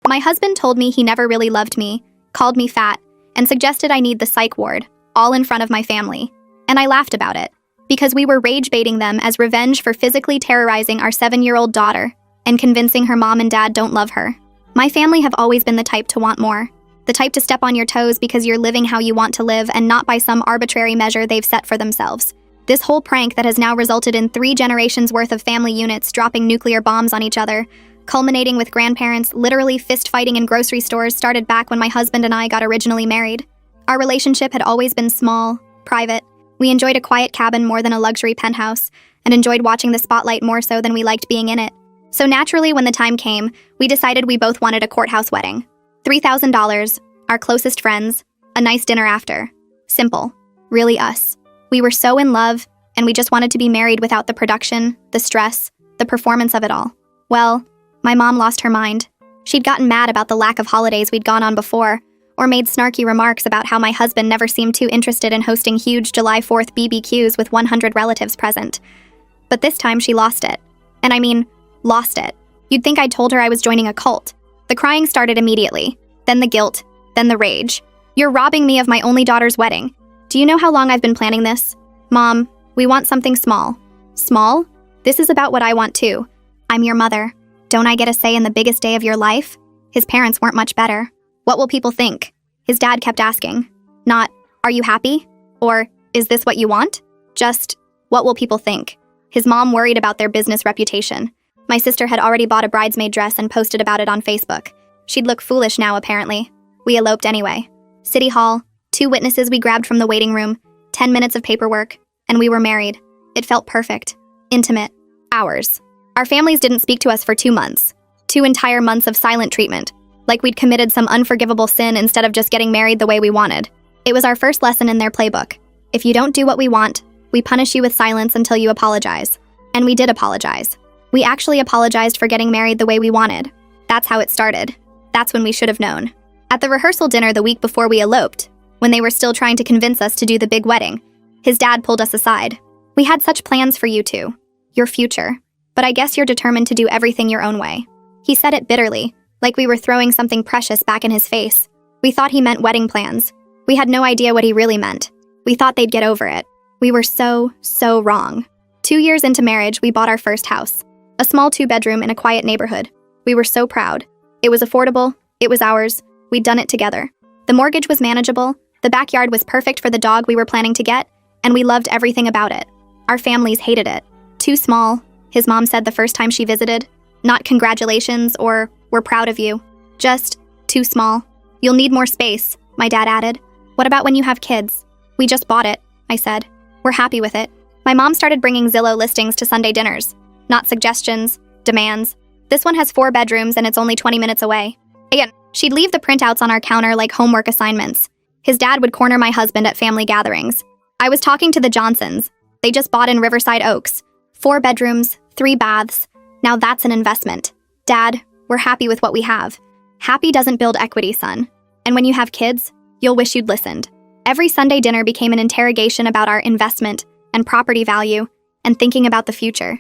My husband told me he never really loved me, called me fat, and suggested I need the psych ward, all in front of my family. And I laughed about it, because we were rage-baiting them as revenge for physically terrorizing our 7-year-old daughter and convincing her mom and dad don't love her. My family have always been the type to want more. The type to step on your toes because you're living how you want to live and not by some arbitrary measure they've set for themselves. This whole prank that has now resulted in 3 generations worth of family units dropping nuclear bombs on each other, culminating with grandparents literally fist-fighting in grocery stores, started back when my husband and I got originally married. Our relationship had always been small, private. We enjoyed a quiet cabin more than a luxury penthouse, and enjoyed watching the spotlight more so than we liked being in it. So naturally, when the time came, we decided we both wanted a courthouse wedding. $3,000, our closest friends, a nice dinner after. Simple. Really us. We were so in love, and we just wanted to be married without the production, the stress, the performance of it all. Well, my mom lost her mind. She'd gotten mad about the lack of holidays we'd gone on before, or made snarky remarks about how my husband never seemed too interested in hosting huge July 4th BBQs with 100 relatives present. But this time she lost it. And I mean, lost it. You'd think I'd told her I was joining a cult. The crying started immediately, then the guilt, then the rage. You're robbing me of my only daughter's wedding. Do you know how long I've been planning this? Mom, we want something small. Small? This is about what I want too. I'm your mother. Don't I get a say in the biggest day of your life? His parents weren't much better. What will people think? His dad kept asking. Not, are you happy? Or, is this what you want? Just, what will people think? His mom worried about their business reputation. My sister had already bought a bridesmaid dress and posted about it on Facebook. She'd look foolish now, apparently. We eloped anyway. City Hall, 2 witnesses we grabbed from the waiting room, 10 minutes of paperwork, and we were married. It felt perfect. Intimate. Ours. Our families didn't speak to us for 2 months. 2 entire months of silent treatment. Like we'd committed some unforgivable sin instead of just getting married the way we wanted. It was our first lesson in their playbook. If you don't do what we want, we punish you with silence until you apologize. And we did apologize. We actually apologized for getting married the way we wanted. That's how it started. That's when we should have known. At the rehearsal dinner the week before we eloped, when they were still trying to convince us to do the big wedding, his dad pulled us aside. We had such plans for you two. Your future. But I guess you're determined to do everything your own way. He said it bitterly, like we were throwing something precious back in his face. We thought he meant wedding plans. We had no idea what he really meant. We thought they'd get over it. We were so wrong. 2 years into marriage, we bought our first house. A small 2-bedroom in a quiet neighborhood. We were so proud. It was affordable. It was ours. We'd done it together. The mortgage was manageable. The backyard was perfect for the dog we were planning to get, and we loved everything about it. Our families hated it. Too small, his mom said the first time she visited. Not congratulations or we're proud of you. Just too small. You'll need more space, my dad added. What about when you have kids? We just bought it, I said. We're happy with it. My mom started bringing Zillow listings to Sunday dinners. Not suggestions, demands. This one has 4 bedrooms and it's only 20 minutes away. Again, she'd leave the printouts on our counter like homework assignments. His dad would corner my husband at family gatherings. I was talking to the Johnsons. They just bought in Riverside Oaks. 4 bedrooms, 3 baths. Now that's an investment. Dad, we're happy with what we have. Happy doesn't build equity, son. And when you have kids, you'll wish you'd listened. Every Sunday dinner became an interrogation about our investment and property value and thinking about the future.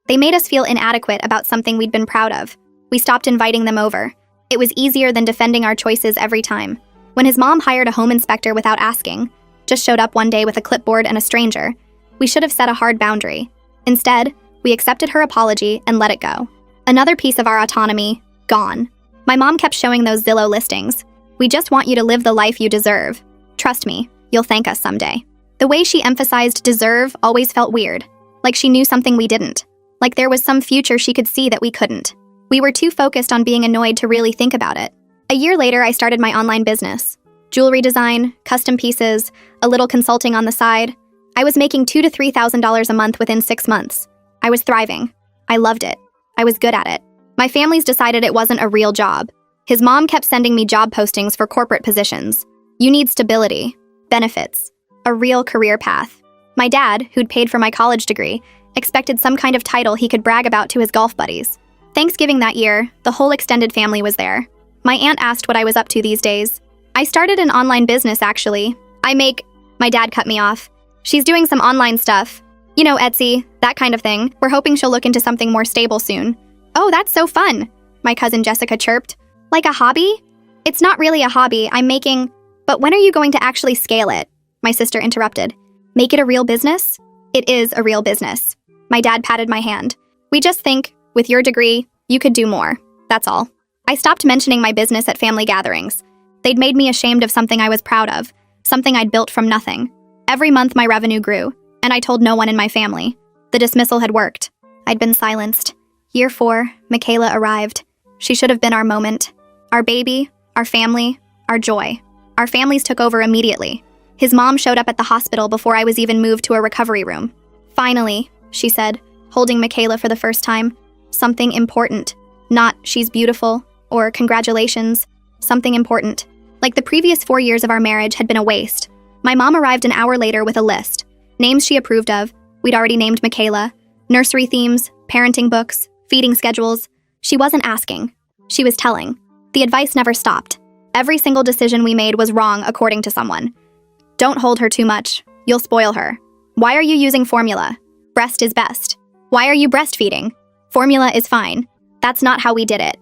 They made us feel inadequate about something we'd been proud of. We stopped inviting them over. It was easier than defending our choices every time. When his mom hired a home inspector without asking, just showed up one day with a clipboard and a stranger, we should have set a hard boundary. Instead, we accepted her apology and let it go. Another piece of our autonomy, gone. My mom kept showing those Zillow listings. We just want you to live the life you deserve. Trust me, you'll thank us someday. The way she emphasized deserve always felt weird, like she knew something we didn't, like there was some future she could see that we couldn't. We were too focused on being annoyed to really think about it. A year later, I started my online business. Jewelry design, custom pieces, a little consulting on the side. I was making $2,000 to $3,000 a month within 6 months. I was thriving. I loved it. I was good at it. My family's decided it wasn't a real job. His mom kept sending me job postings for corporate positions. You need stability, benefits, a real career path. My dad, who'd paid for my college degree, expected some kind of title he could brag about to his golf buddies. Thanksgiving that year, the whole extended family was there. My aunt asked what I was up to these days. I started an online business, actually. My dad cut me off. She's doing some online stuff. You know, Etsy, that kind of thing. We're hoping she'll look into something more stable soon. Oh, that's so fun, my cousin Jessica chirped. Like a hobby? It's not really a hobby, But when are you going to actually scale it? My sister interrupted. Make it a real business? It is a real business. My dad patted my hand. We just think, with your degree, you could do more. That's all. I stopped mentioning my business at family gatherings. They'd made me ashamed of something I was proud of, something I'd built from nothing. Every month my revenue grew, and I told no one in my family. The dismissal had worked. I'd been silenced. Year 4, Michaela arrived. She should have been our moment. Our baby, our family, our joy. Our families took over immediately. His mom showed up at the hospital before I was even moved to a recovery room. Finally, she said, holding Michaela for the first time. Something important. Not, she's beautiful, or congratulations. Something important. Like the previous 4 years of our marriage had been a waste. My mom arrived an hour later with a list. Names she approved of. We'd already named Michaela. Nursery themes, parenting books, feeding schedules. She wasn't asking. She was telling. The advice never stopped. Every single decision we made was wrong according to someone. Don't hold her too much. You'll spoil her. Why are you using formula? Breast is best. Why are you breastfeeding? Formula is fine. That's not how we did it.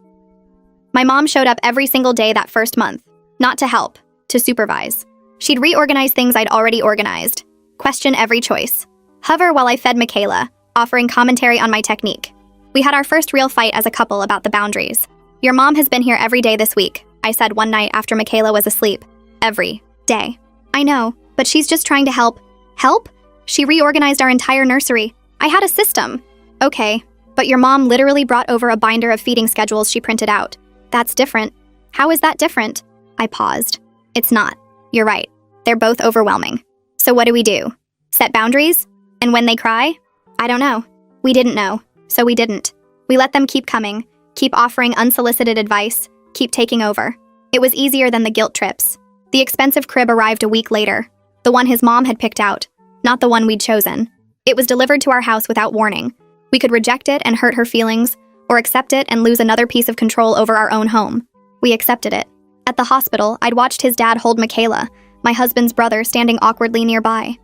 My mom showed up every single day that first month. Not to help, to supervise. She'd reorganize things I'd already organized. Question every choice. Hover while I fed Michaela, offering commentary on my technique. We had our first real fight as a couple about the boundaries. Your mom has been here every day this week, I said one night after Michaela was asleep. Every day. I know, but she's just trying to help. Help? She reorganized our entire nursery. I had a system. Okay, but your mom literally brought over a binder of feeding schedules she printed out. That's different. How is that different? I paused. It's not. You're right. They're both overwhelming. So what do? Set boundaries? And when they cry? I don't know. We didn't know, so we didn't. We let them keep coming, keep offering unsolicited advice, keep taking over. It was easier than the guilt trips. The expensive crib arrived a week later, the one his mom had picked out, not the one we'd chosen. It was delivered to our house without warning. We could reject it and hurt her feelings, or accept it and lose another piece of control over our own home. We accepted it. At the hospital, I'd watched his dad hold Michaela, my husband's brother, standing awkwardly nearby.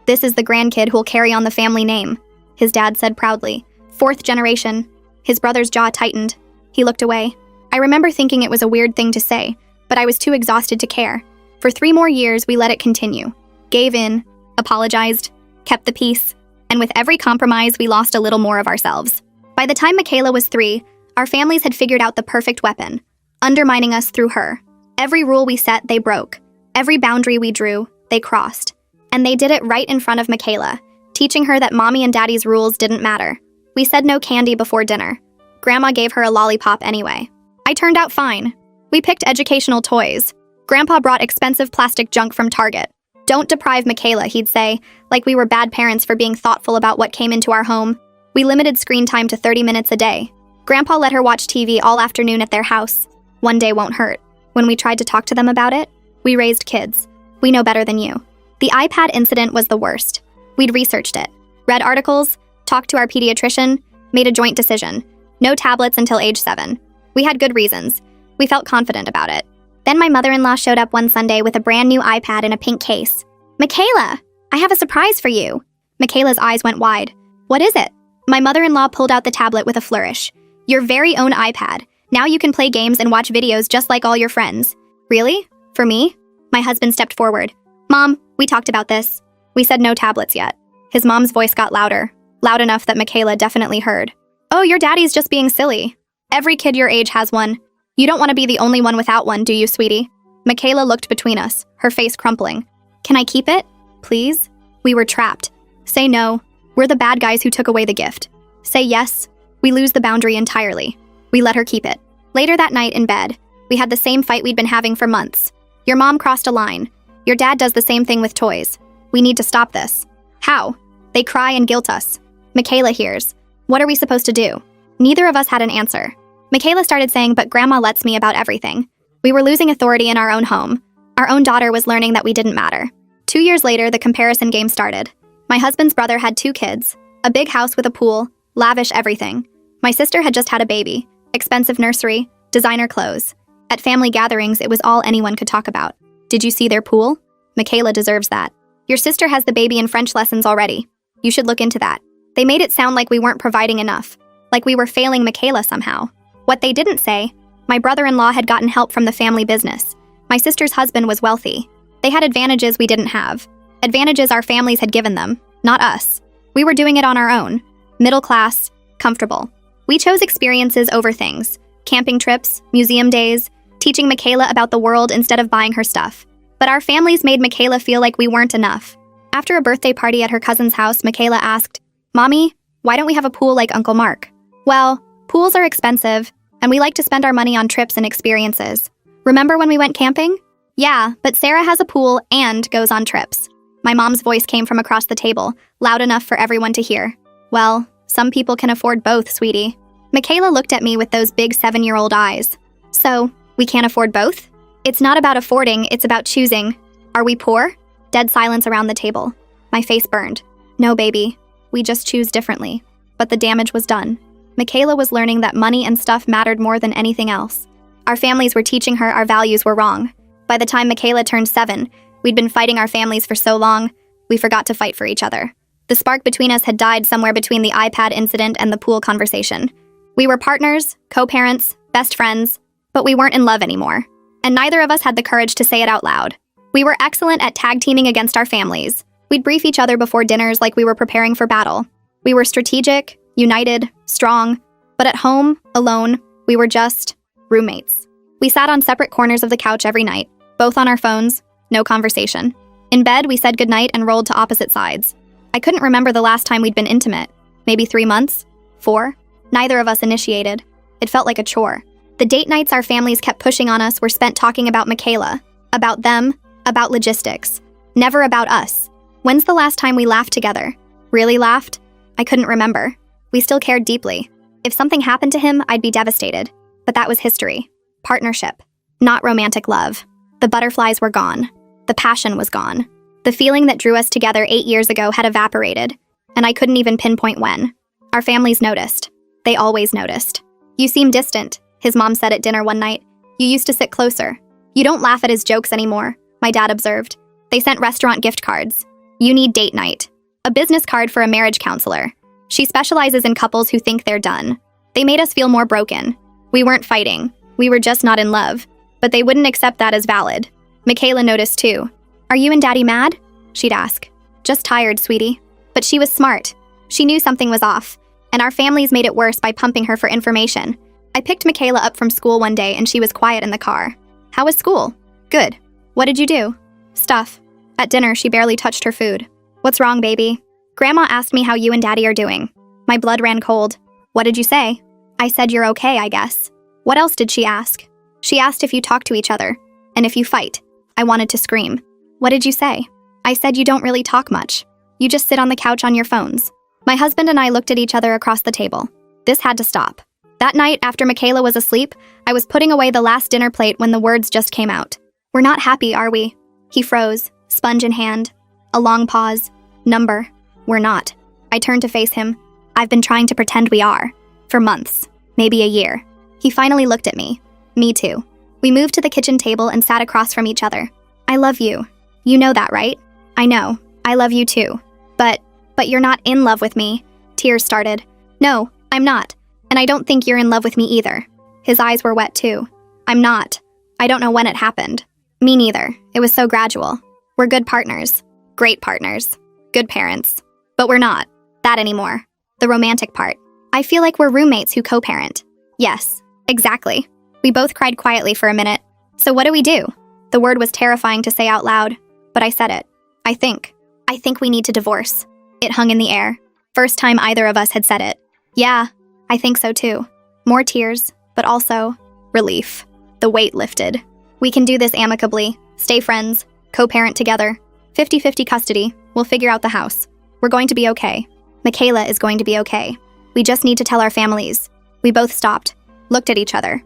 This is the grandkid who'll carry on the family name, his dad said proudly. 4th generation. His brother's jaw tightened. He looked away. I remember thinking it was a weird thing to say, but I was too exhausted to care. For 3 more years, we let it continue. Gave in, apologized, kept the peace, and with every compromise, we lost a little more of ourselves. By the time Michaela was 3, our families had figured out the perfect weapon, undermining us through her. Every rule we set, they broke. Every boundary we drew, they crossed. And they did it right in front of Michaela, teaching her that mommy and daddy's rules didn't matter. We said no candy before dinner. Grandma gave her a lollipop anyway. I turned out fine. We picked educational toys. Grandpa brought expensive plastic junk from Target. Don't deprive Michaela, he'd say, like we were bad parents for being thoughtful about what came into our home. We limited screen time to 30 minutes a day. Grandpa let her watch TV all afternoon at their house. One day won't hurt. When we tried to talk to them about it, we raised kids. We know better than you. The iPad incident was the worst. We'd researched it, read articles, talked to our pediatrician, made a joint decision. No tablets until age 7. We had good reasons. We felt confident about it. Then my mother-in-law showed up one Sunday with a brand new iPad in a pink case. Michaela, I have a surprise for you. Michaela's eyes went wide. What is it? My mother-in-law pulled out the tablet with a flourish. Your very own iPad. Now you can play games and watch videos just like all your friends. Really? For me? My husband stepped forward. Mom, we talked about this. We said no tablets yet. His mom's voice got louder, loud enough that Michaela definitely heard. Oh, your daddy's just being silly. Every kid your age has one. You don't want to be the only one without one, do you, sweetie? Michaela looked between us, her face crumpling. Can I keep it? Please? We were trapped. Say no. We're the bad guys who took away the gift. Say yes. We lose the boundary entirely. We let her keep it. Later that night in bed, we had the same fight we'd been having for months. Your mom crossed a line. Your dad does the same thing with toys. We need to stop this. How? They cry and guilt us. Michaela hears. What are we supposed to do? Neither of us had an answer. Michaela started saying, but Grandma lets me about everything. We were losing authority in our own home. Our own daughter was learning that we didn't matter. 2 years later, the comparison game started. My husband's brother had 2 kids, a big house with a pool, lavish everything. My sister had just had a baby, expensive nursery, designer clothes. At family gatherings, it was all anyone could talk about. Did you see their pool? Michaela deserves that. Your sister has the baby in French lessons already. You should look into that. They made it sound like we weren't providing enough, like we were failing Michaela somehow. What they didn't say My brother-in-law had gotten help from the family business. My sister's husband was wealthy. They had advantages we didn't have. Advantages our families had given them, not us. We were doing it on our own. Middle class, comfortable. We chose experiences over things. Camping trips, museum days, teaching Michaela about the world instead of buying her stuff. But our families made Michaela feel like we weren't enough. After a birthday party at her cousin's house, Michaela asked, "Mommy, why don't we have a pool like Uncle Mark?" Well, pools are expensive, and we like to spend our money on trips and experiences. Remember when we went camping? Yeah, but Sarah has a pool and goes on trips. My mom's voice came from across the table, loud enough for everyone to hear. Well, some people can afford both, sweetie. Michaela looked at me with those big 7-year-old eyes. So, we can't afford both? It's not about affording, it's about choosing. Are we poor? Dead silence around the table. My face burned. No, baby. We just choose differently. But the damage was done. Michaela was learning that money and stuff mattered more than anything else. Our families were teaching her our values were wrong. By the time Michaela turned 7, we'd been fighting our families for so long, we forgot to fight for each other. The spark between us had died somewhere between the iPad incident and the pool conversation. We were partners, co-parents, best friends, but we weren't in love anymore. And neither of us had the courage to say it out loud. We were excellent at tag teaming against our families. We'd brief each other before dinners like we were preparing for battle. We were strategic, united, strong, but at home, alone, we were just roommates. We sat on separate corners of the couch every night, both on our phones, no conversation. In bed, we said goodnight and rolled to opposite sides. I couldn't remember the last time we'd been intimate. Maybe 3 months? 4? Neither of us initiated. It felt like a chore. The date nights our families kept pushing on us were spent talking about Michaela, about them, about logistics. Never about us. When's the last time we laughed together? Really laughed? I couldn't remember. We still cared deeply. If something happened to him, I'd be devastated. But that was history. Partnership. Not romantic love. The butterflies were gone. The passion was gone. The feeling that drew us together 8 years ago had evaporated, and I couldn't even pinpoint when. Our families noticed. They always noticed. "You seem distant," his mom said at dinner one night. "You used to sit closer." "You don't laugh at his jokes anymore," my dad observed. They sent restaurant gift cards. "You need date night." A business card for a marriage counselor. She specializes in couples who think they're done. They made us feel more broken. We weren't fighting. We were just not in love. But they wouldn't accept that as valid. Michaela noticed too. "Are you and Daddy mad?" she'd ask. "Just tired, sweetie." But she was smart. She knew something was off, and our families made it worse by pumping her for information. I picked Michaela up from school one day and she was quiet in the car. "How was school?" "Good." "What did you do?" "Stuff." At dinner, she barely touched her food. "What's wrong, baby?" "Grandma asked me how you and Daddy are doing." My blood ran cold. "What did you say?" "I said you're okay, I guess." "What else did she ask?" "She asked if you talk to each other, and if you fight." I wanted to scream. "What did you say?" "I said you don't really talk much. You just sit on the couch on your phones." My husband and I looked at each other across the table. This had to stop. That night, after Michaela was asleep, I was putting away the last dinner plate when the words just came out. "We're not happy, are we?" He froze, sponge in hand. A long pause. "Number. We're not." I turned to face him. "I've been trying to pretend we are. For months. Maybe a year." He finally looked at me. Me too. We moved to the kitchen table and sat across from each other. "I love you. You know that, right?" "I know. I love you too. But you're not in love with me." Tears started. "No, I'm not. And I don't think you're in love with me either." His eyes were wet too. "I'm not. I don't know when it happened." "Me neither. It was so gradual. We're good partners. Great partners. Good parents. But we're not that anymore. The romantic part. I feel like we're roommates who co-parent." "Yes, exactly." We both cried quietly for a minute. "So what do we do?" The word was terrifying to say out loud, but I said it. I think we need to divorce." It hung in the air. First time either of us had said it. "Yeah, I think so too." More tears, but also relief. The weight lifted. "We can do this amicably, stay friends, co-parent together. 50-50 custody, we'll figure out the house. We're going to be okay. Michaela is going to be okay. We just need to tell our families." We both stopped, looked at each other.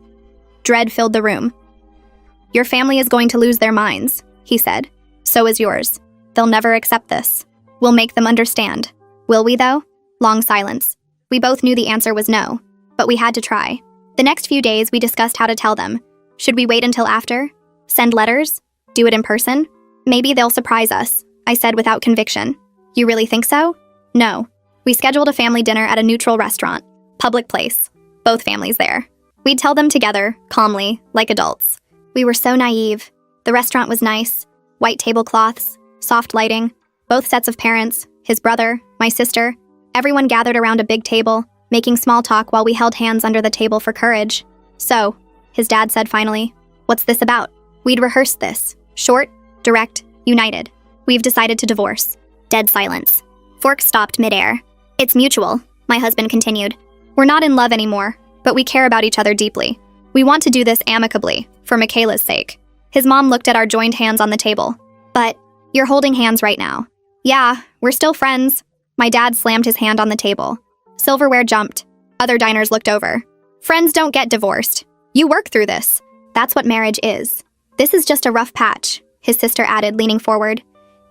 Dread filled the room. "Your family is going to lose their minds," he said. "So is yours. They'll never accept this. We'll make them understand. Will we, though?" Long silence. We both knew the answer was no, but we had to try. The next few days, we discussed how to tell them. Should we wait until after? Send letters? Do it in person? "Maybe they'll surprise us," I said without conviction. "You really think so?" "No." We scheduled a family dinner at a neutral restaurant. Public place. Both families there. We'd tell them together, calmly, like adults. We were so naive. The restaurant was nice. White tablecloths, soft lighting, both sets of parents, his brother, my sister. Everyone gathered around a big table, making small talk while we held hands under the table for courage. So, his dad said finally, "What's this about?" We'd rehearsed this. Short, direct, united. "We've decided to divorce." Dead silence. Fork stopped midair. "It's mutual," my husband continued. "We're not in love anymore, but we care about each other deeply. We want to do this amicably, for Michaela's sake." His mom looked at our joined hands on the table. "But, you're holding hands right now." "Yeah, we're still friends." My dad slammed his hand on the table. Silverware jumped. Other diners looked over. "Friends don't get divorced. You work through this. That's what marriage is." "This is just a rough patch," his sister added, leaning forward.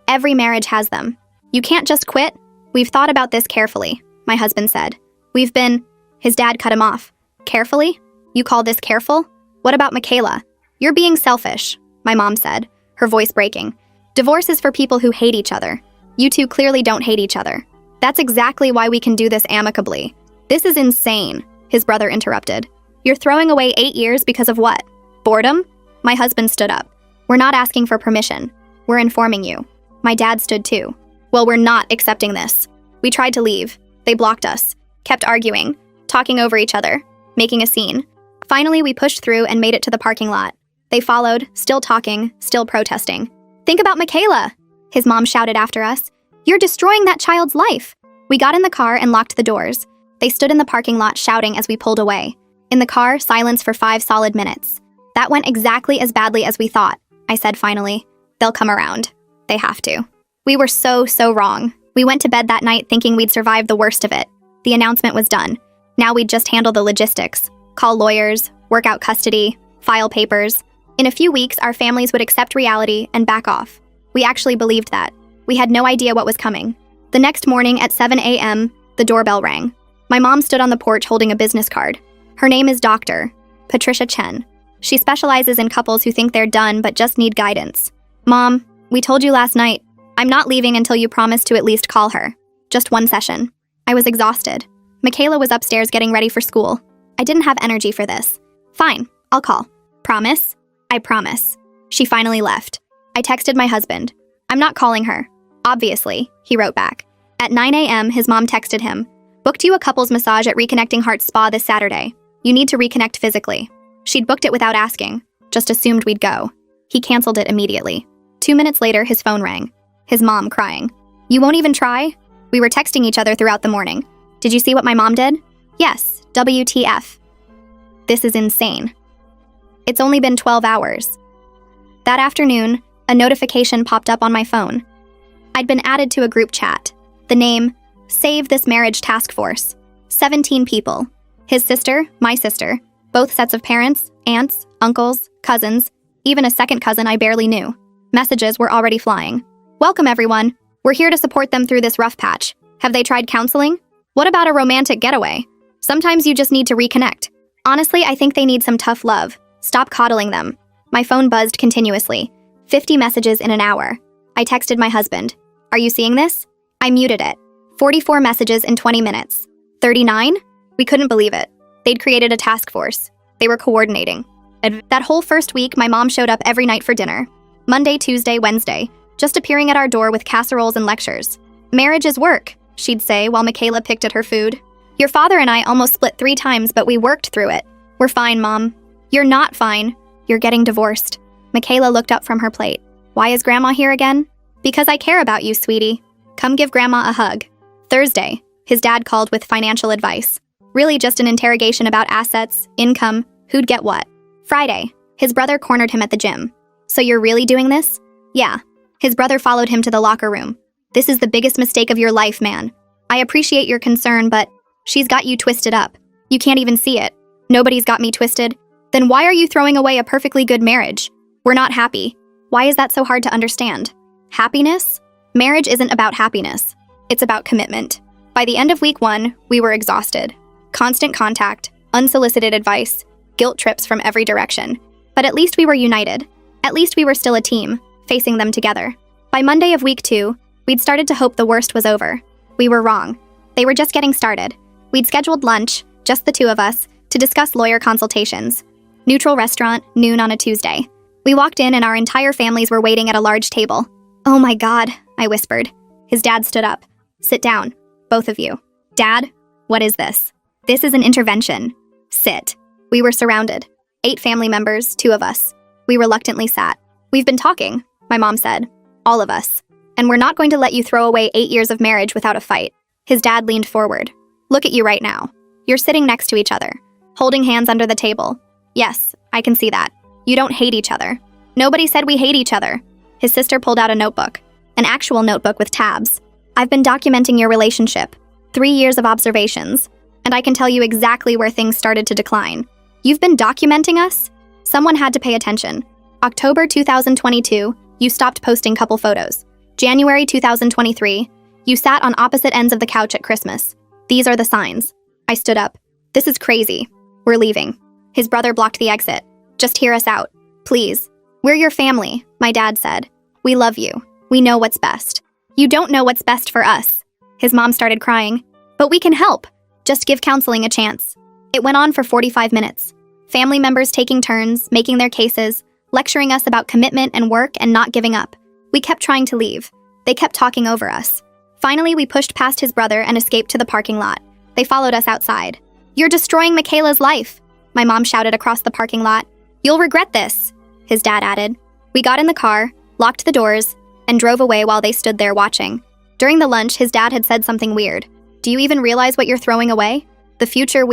"Every marriage has them. You can't just quit." "We've thought about this carefully," my husband said. "We've been—" His dad cut him off. "Carefully? You call this careful? What about Michaela?" "You're being selfish," my mom said, her voice breaking. "Divorce is for people who hate each other. You two clearly don't hate each other. That's exactly why we can do this amicably." "This is insane," his brother interrupted. "You're throwing away 8 years because of what? Boredom?" My husband stood up. "We're not asking for permission. We're informing you." My dad stood too. "Well, we're not accepting this." We tried to leave. They blocked us, kept arguing, talking over each other, making a scene. Finally, we pushed through and made it to the parking lot. They followed, still talking, still protesting. "Think about Michaela," his mom shouted after us. "You're destroying that child's life." We got in the car and locked the doors. They stood in the parking lot shouting as we pulled away. In the car, silence for 5 solid minutes. "That went exactly as badly as we thought," I said finally. "They'll come around. They have to." We were so wrong. We went to bed that night thinking we'd survive the worst of it. The announcement was done. Now we'd just handle the logistics. Call lawyers, work out custody, file papers. In a few weeks, our families would accept reality and back off. We actually believed that. We had no idea what was coming. The next morning at 7 a.m., the doorbell rang. My mom stood on the porch holding a business card. Her name is Dr. Patricia Chen. She specializes in couples who think they're done but just need guidance. "Mom, we told you last night. I'm not leaving until you promise to at least call her. Just one session." I was exhausted. Michaela was upstairs getting ready for school. I didn't have energy for this. "Fine, I'll call." "Promise?" "I promise." She finally left. I texted my husband. "I'm not calling her." "Obviously," he wrote back. At 9 a.m., his mom texted him. "Booked you a couples massage at Reconnecting Hearts Spa this Saturday. You need to reconnect physically." She'd booked it without asking, just assumed we'd go. He canceled it immediately. 2 minutes later, his phone rang. His mom crying. "You won't even try?" We were texting each other throughout the morning. "Did you see what my mom did?" "Yes, WTF. This is insane." It's only been 12 hours. That afternoon, a notification popped up on my phone. I'd been added to a group chat. The name, Save This Marriage Task Force. 17 people. His sister, my sister, both sets of parents, aunts, uncles, cousins, even a second cousin I barely knew. Messages were already flying. "Welcome, everyone. We're here to support them through this rough patch. Have they tried counseling? What about a romantic getaway? Sometimes you just need to reconnect. Honestly, I think they need some tough love. Stop coddling them." My phone buzzed continuously. 50 messages in an hour. I texted my husband. "Are you seeing this?" I muted it. 44 messages in 20 minutes. 39? We couldn't believe it. They'd created a task force. They were coordinating. That whole first week, my mom showed up every night for dinner. Monday, Tuesday, Wednesday, just appearing at our door with casseroles and lectures. "Marriage is work," she'd say while Michaela picked at her food. "Your father and I almost split 3 times, but we worked through it. We're fine, Mom." "You're not fine. You're getting divorced." Michaela looked up from her plate. "Why is Grandma here again?" "Because I care about you, sweetie. Come give Grandma a hug." Thursday, his dad called with financial advice. Really just an interrogation about assets, income, who'd get what. Friday, his brother cornered him at the gym. "So you're really doing this?" "Yeah." His brother followed him to the locker room. "This is the biggest mistake of your life, man. I appreciate your concern, but she's got you twisted up. You can't even see it. Nobody's got me twisted. Then why are you throwing away a perfectly good marriage? We're not happy. Why is that so hard to understand? Happiness? Marriage isn't about happiness. It's about commitment." By the end of week 1, we were exhausted. Constant contact, unsolicited advice, guilt trips from every direction. But at least we were united. At least we were still a team, facing them together. By Monday of week 2, we'd started to hope the worst was over. We were wrong. They were just getting started. We'd scheduled lunch, just the two of us, to discuss lawyer consultations. Neutral restaurant, noon on a Tuesday. We walked in and our entire families were waiting at a large table. "Oh my God," I whispered. His dad stood up. "Sit down, both of you." "Dad, what is this?" "This is an intervention." "Sit." We were surrounded. 8 family members, 2 of us. We reluctantly sat. "We've been talking," my mom said. "All of us. And we're not going to let you throw away 8 years of marriage without a fight." His dad leaned forward. "Look at you right now. You're sitting next to each other, holding hands under the table. Yes, I can see that. You don't hate each other." "Nobody said we hate each other." His sister pulled out a notebook, an actual notebook with tabs. "I've been documenting your relationship, 3 years of observations, and I can tell you exactly where things started to decline." "You've been documenting us?" Someone had to pay attention. October 2022, you stopped posting couple photos. January 2023, you sat on opposite ends of the couch at Christmas. These are the signs. I stood up. "This is crazy. We're leaving." His brother blocked the exit. "Just hear us out, please." "We're your family," my dad said. "We love you. We know what's best." "You don't know what's best for us." His mom started crying. "But we can help. Just give counseling a chance." It went on for 45 minutes. Family members taking turns, making their cases, lecturing us about commitment and work and not giving up. We kept trying to leave. They kept talking over us. Finally, we pushed past his brother and escaped to the parking lot. They followed us outside. "You're destroying Michaela's life," my mom shouted across the parking lot. "You'll regret this," his dad added. We got in the car, locked the doors, and drove away while they stood there watching. During the lunch, his dad had said something weird. "Do you even realize what you're throwing away? The future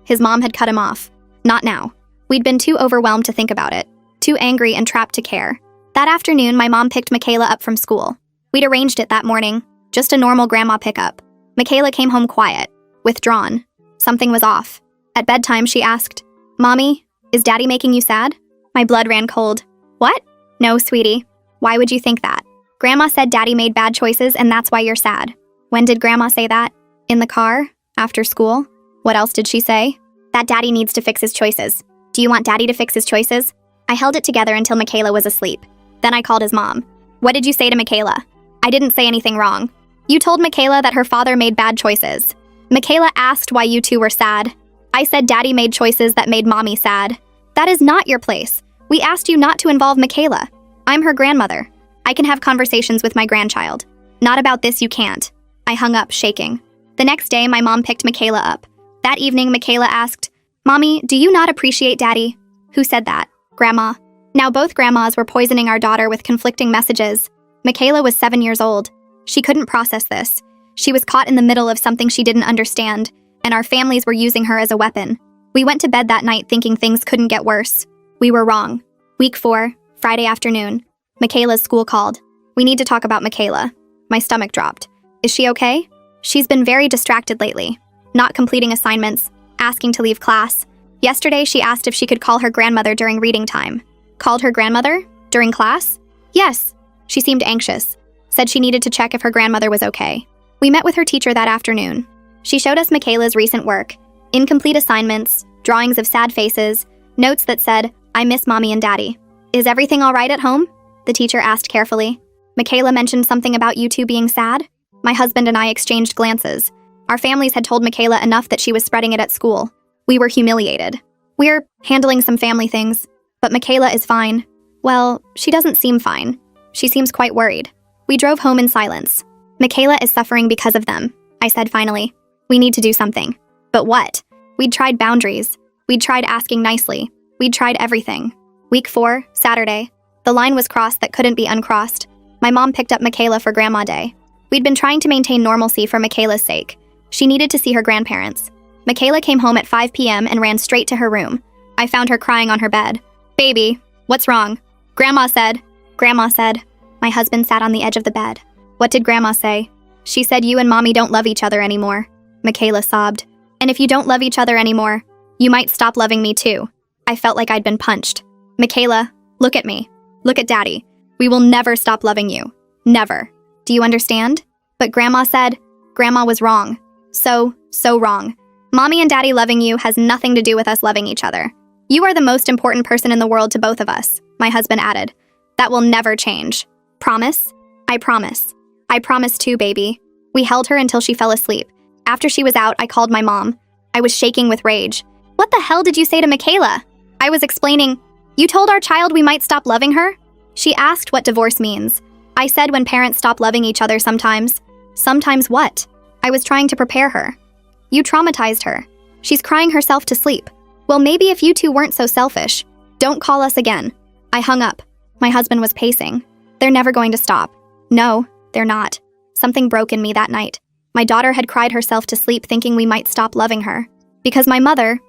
His mom had cut him off. "Not now." We'd been too overwhelmed to think about it, too angry and trapped to care. That afternoon, my mom picked Michaela up from school. We'd arranged it that morning, just a normal grandma pickup. Michaela came home quiet, withdrawn. Something was off. At bedtime, she asked, "Mommy, is Daddy making you sad?" My blood ran cold. "What?" "No, sweetie. Why would you think that? Grandma said Daddy made bad choices and that's why you're sad." "When did Grandma say that?" "In the car, after school." "What else did she say?" "That Daddy needs to fix his choices." "Do you want Daddy to fix his choices?" I held it together until Michaela was asleep. Then I called his mom. "What did you say to Michaela?" "I didn't say anything wrong." "You told Michaela that her father made bad choices." "Michaela asked why you two were sad." "I said Daddy made choices that made Mommy sad." "That is not your place. We asked you not to involve Michaela. I'm her grandmother. I can have conversations with my grandchild. Not about this, you can't." I hung up, shaking. The next day, my mom picked Michaela up. That evening, Michaela asked, "Mommy, do you not appreciate Daddy?" "Who said that?" "Grandma." Now both grandmas were poisoning our daughter with conflicting messages. Michaela was 7 years old. She couldn't process this. She was caught in the middle of something she didn't understand, and our families were using her as a weapon. We went to bed that night thinking things couldn't get worse. We were wrong. Week 4, Friday afternoon. Michaela's school called. "We need to talk about Michaela." My stomach dropped. "Is she okay?" "She's been very distracted lately. Not completing assignments, asking to leave class. Yesterday, she asked if she could call her grandmother during reading time." "Called her grandmother? During class?" "Yes." She seemed anxious. Said she needed to check if her grandmother was okay. We met with her teacher that afternoon. She showed us Michaela's recent work. Incomplete assignments, drawings of sad faces, notes that said, "I miss Mommy and Daddy." "Is everything all right at home?" the teacher asked carefully. Michaela mentioned something about you two being sad. My husband and I exchanged glances. Our families had told Michaela enough that she was spreading it at school. We were humiliated. "We're handling some family things, but Michaela is fine." "Well, she doesn't seem fine. She seems quite worried." We drove home in silence. "Michaela is suffering because of them," I said finally. "We need to do something." "But what?" We'd tried boundaries. We'd tried asking nicely. We'd tried everything. Week 4, Saturday. The line was crossed that couldn't be uncrossed. My mom picked up Michaela for Grandma Day. We'd been trying to maintain normalcy for Michaela's sake. She needed to see her grandparents. Michaela came home at 5 p.m. and ran straight to her room. I found her crying on her bed. "Baby, what's wrong?" Grandma said. My husband sat on the edge of the bed. "What did Grandma say?" "She said you and Mommy don't love each other anymore." Michaela sobbed. "And if you don't love each other anymore, you might stop loving me too." I felt like I'd been punched. "Michaela, look at me. Look at Daddy. We will never stop loving you. Never. Do you understand?" But Grandma said, Grandma was wrong. So wrong. Mommy and Daddy loving you has nothing to do with us loving each other. You are the most important person in the world to both of us, my husband added. That will never change. Promise? I promise. I promise too, baby. We held her until she fell asleep. After she was out, I called my mom. I was shaking with rage. What the hell did you say to Michaela? I was explaining, you told our child we might stop loving her? She asked what divorce means. I said when parents stop loving each other sometimes. Sometimes what? I was trying to prepare her. You traumatized her. She's crying herself to sleep. Well, maybe if you two weren't so selfish. Don't call us again. I hung up. My husband was pacing. They're never going to stop. No, they're not. Something broke in me that night. My daughter had cried herself to sleep thinking we might stop loving her. Because my mother,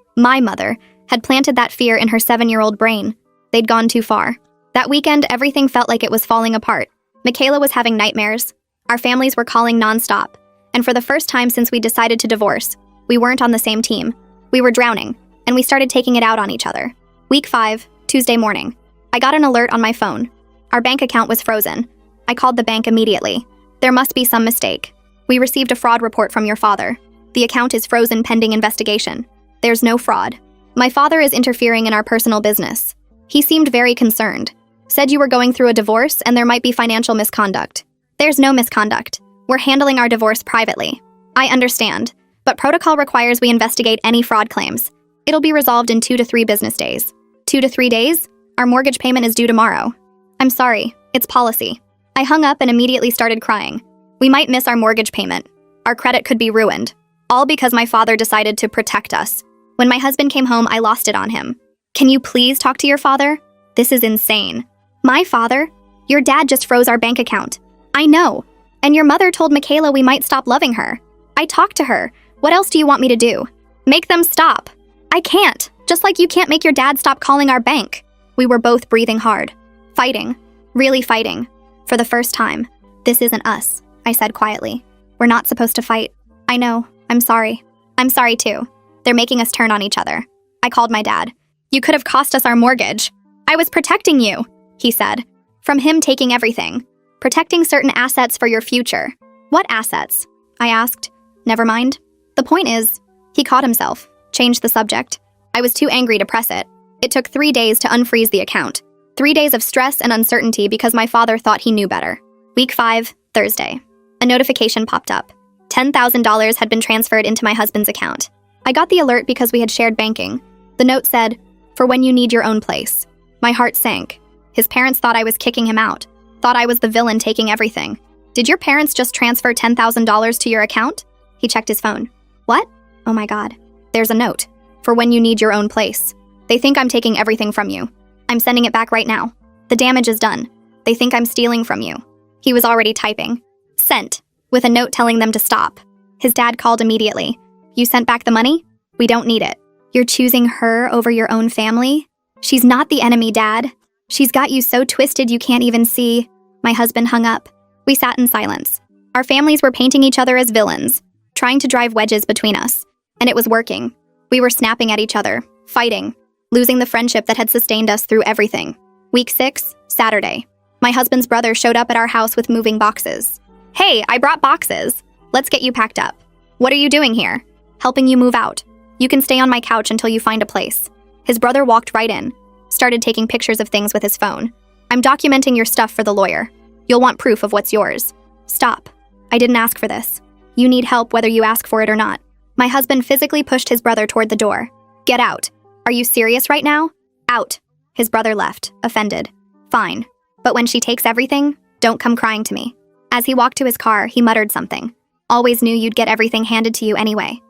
had planted that fear in her 7-year-old brain. They'd gone too far. That weekend, everything felt like it was falling apart. Michaela was having nightmares. Our families were calling nonstop. And for the first time since we decided to divorce, we weren't on the same team. We were drowning, and we started taking it out on each other. Week 5, Tuesday morning. I got an alert on my phone. Our bank account was frozen. I called the bank immediately. There must be some mistake. We received a fraud report from your father. The account is frozen pending investigation. There's no fraud. My father is interfering in our personal business. He seemed very concerned. Said you were going through a divorce and there might be financial misconduct. There's no misconduct. We're handling our divorce privately. I understand, but protocol requires we investigate any fraud claims. It'll be resolved in 2 to 3 business days. 2 to 3 days? Our mortgage payment is due tomorrow. I'm sorry, it's policy. I hung up and immediately started crying. We might miss our mortgage payment. Our credit could be ruined. All because my father decided to protect us. When my husband came home, I lost it on him. Can you please talk to your father? This is insane. My father? Your dad just froze our bank account. I know. And your mother told Michaela we might stop loving her. I talked to her. What else do you want me to do? Make them stop. I can't. Just like you can't make your dad stop calling our bank. We were both breathing hard. Fighting. Really fighting. For the first time. This isn't us, I said quietly. We're not supposed to fight. I know. I'm sorry. I'm sorry too. They're making us turn on each other. I called my dad. You could have cost us our mortgage. I was protecting you, he said. From him taking everything. Protecting certain assets for your future. What assets? I asked. Never mind. The point is, he caught himself. Changed the subject. I was too angry to press it. It took 3 days to unfreeze the account. 3 days of stress and uncertainty because my father thought he knew better. Week 5, Thursday. A notification popped up. $10,000 had been transferred into my husband's account. I got the alert because we had shared banking. The note said, "For when you need your own place." My heart sank. His parents thought I was kicking him out. Thought I was the villain taking everything. Did your parents just transfer $10,000 to your account? He checked his phone. What? Oh my God. There's a note. "For when you need your own place." They think I'm taking everything from you. I'm sending it back right now. The damage is done. They think I'm stealing from you. He was already typing. Sent. With a note telling them to stop. His dad called immediately. You sent back the money? We don't need it. You're choosing her over your own family? She's not the enemy, Dad. She's got you so twisted you can't even see. My husband hung up. We sat in silence. Our families were painting each other as villains, trying to drive wedges between us. And it was working. We were snapping at each other, fighting, losing the friendship that had sustained us through everything. Week 6, Saturday. My husband's brother showed up at our house with moving boxes. Hey, I brought boxes. Let's get you packed up. What are you doing here? Helping you move out. You can stay on my couch until you find a place. His brother walked right in, started taking pictures of things with his phone. I'm documenting your stuff for the lawyer. You'll want proof of what's yours. Stop. I didn't ask for this. You need help whether you ask for it or not. My husband physically pushed his brother toward the door. Get out. Are you serious right now? Out. His brother left, offended. Fine. But when she takes everything, don't come crying to me. As he walked to his car, he muttered something. Always knew you'd get everything handed to you anyway.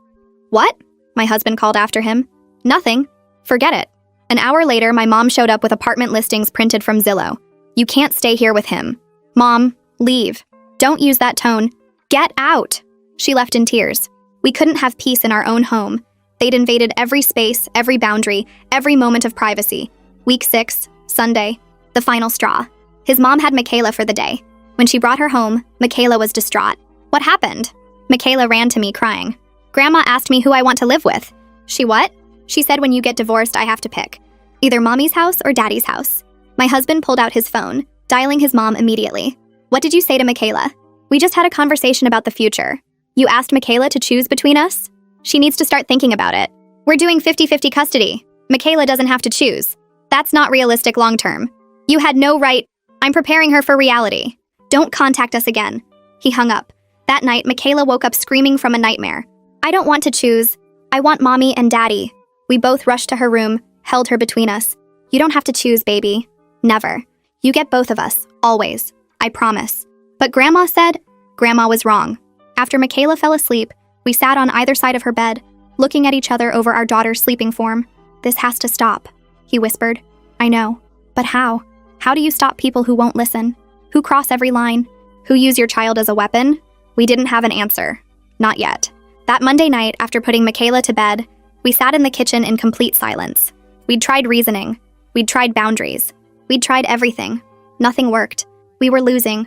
What? My husband called after him. Nothing. Forget it. An hour later, my mom showed up with apartment listings printed from Zillow. You can't stay here with him. Mom, leave. Don't use that tone. Get out. She left in tears. We couldn't have peace in our own home. They'd invaded every space, every boundary, every moment of privacy. Week 6, Sunday, the final straw. His mom had Michaela for the day. When she brought her home, Michaela was distraught. What happened? Michaela ran to me crying. Grandma asked me who I want to live with. She what? She said when you get divorced, I have to pick. Either mommy's house or daddy's house. My husband pulled out his phone, dialing his mom immediately. What did you say to Michaela? We just had a conversation about the future. You asked Michaela to choose between us? She needs to start thinking about it. We're doing 50-50 custody. Michaela doesn't have to choose. That's not realistic long term. You had no right. I'm preparing her for reality. Don't contact us again. He hung up. That night, Michaela woke up screaming from a nightmare. I don't want to choose. I want mommy and daddy. We both rushed to her room, held her between us. You don't have to choose, baby. Never. You get both of us, always. I promise. But Grandma said, Grandma was wrong. After Michaela fell asleep, we sat on either side of her bed, looking at each other over our daughter's sleeping form. This has to stop, he whispered. I know. But how? How do you stop people who won't listen? Who cross every line? Who use your child as a weapon? We didn't have an answer. Not yet. That Monday night, after putting Michaela to bed, we sat in the kitchen in complete silence. We'd tried reasoning. We'd tried boundaries. We'd tried everything. Nothing worked. We were losing